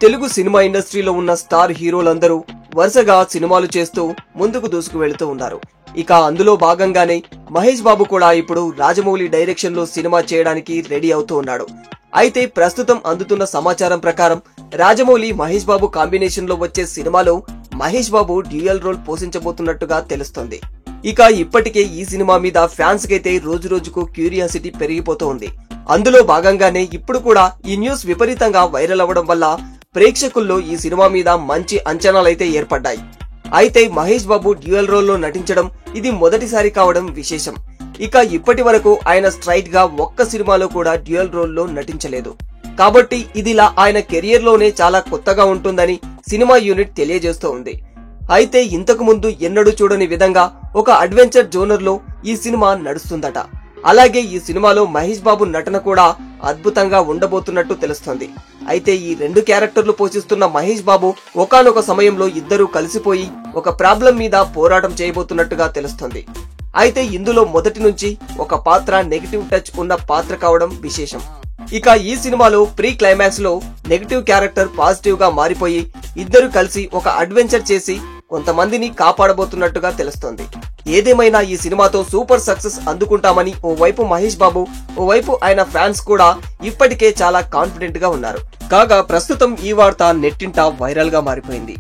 Telugu cinema ఇండస్ట్రీలో ఉన్న star హీరోలందరూ వరుసగా సినిమాలు చేస్తూ ముందుకు దూసుకు వెళుతూ ఉన్నారు. ఇక అందులో భాగంగానే మహేష్ బాబు కూడా ఇప్పుడు రాజమౌళి డైరెక్షన్ లో సినిమా చేయడానికి రెడీ అవుతూ ఉన్నాడు. అయితే ప్రస్తుతం అందుతున్న సమాచారం ప్రకారం రాజమౌళి మహేష్ బాబు కాంబినేషన్ లో వచ్చే సినిమాలో మహేష్ బాబు డ్యూయల్ రోల్ పోషించబోతున్నట్టుగా తెలుస్తోంది. ఇక ఇప్పటికే ఈ సినిమా మీద ఫ్యాన్స్ కైతే రోజు రోజుకు క్యూరియాసిటీ పెరిగిపోతూ ఉంది. అందులో భాగంగానే ఇప్పుడు కూడా ఈ న్యూస్ విపరీతంగా వైరల్ అవ్వడం వల్ల ప్రేక్షకుల్లో ఈ సినిమా మీద మంచి అంచనాలైతే ఏర్పడ్డాయి. అయితే మహేష్ బాబు డ్యూయల్ రోల్ లో నటించడం ఇది మొదటిసారి కావడం విశేషం. ఇక ఇప్పటి వరకు ఆయన స్ట్రైట్ గా ఒక్క సినిమాలో కూడా డ్యూయల్ రోల్ లో నటించలేదు. కాబట్టి ఇదిలా ఆయన కెరియర్ లోనే చాలా కొత్తగా ఉంటుందని సినిమా యూనిట్ తెలియజేస్తూ ఉంది. అయితే ఇంతకు ముందు ఎన్నడూ చూడని విధంగా ఒక అడ్వెంచర్ జోనర్ లో ఈ సినిమా నడుస్తుందట. అలాగే ఈ సినిమాలో మహేష్ బాబు నటన కూడా అద్భుతంగా ఉండబోతున్నట్టు తెలుస్తోంది. అయితే ఈ రెండు క్యారెక్టర్లు పోషిస్తున్న మహేష్ బాబు ఒకానొక సమయంలో ఇద్దరూ కలిసిపోయి ఒక ప్రాబ్లం మీద పోరాటం చేయబోతున్నట్టుగా తెలుస్తోంది. అయితే ఇందులో మొదటి నుంచి ఒక పాత్ర నెగటివ్ టచ్ ఉన్న పాత్ర కావడం విశేషం. ఇక ఈ సినిమాలో ప్రీ క్లైమాక్స్ లో నెగటివ్ క్యారెక్టర్ పాజిటివ్ గా మారిపోయి ఇద్దరు కలిసి ఒక అడ్వెంచర్ చేసి కొంతమందిని కాపాడబోతున్నట్టుగా తెలుస్తోంది. ఏదేమైనా ఈ సినిమాతో సూపర్ సక్సెస్ అందుకుంటామని ఓవైపు మహేష్ బాబు, ఓవైపు ఆయన ఫ్యాన్స్ కూడా ఇప్పటికే చాలా కాన్ఫిడెంట్ గా ఉన్నారు. కాగా ప్రస్తుతం ఈ వార్త నెట్టింట వైరల్ గా మారిపోయింది.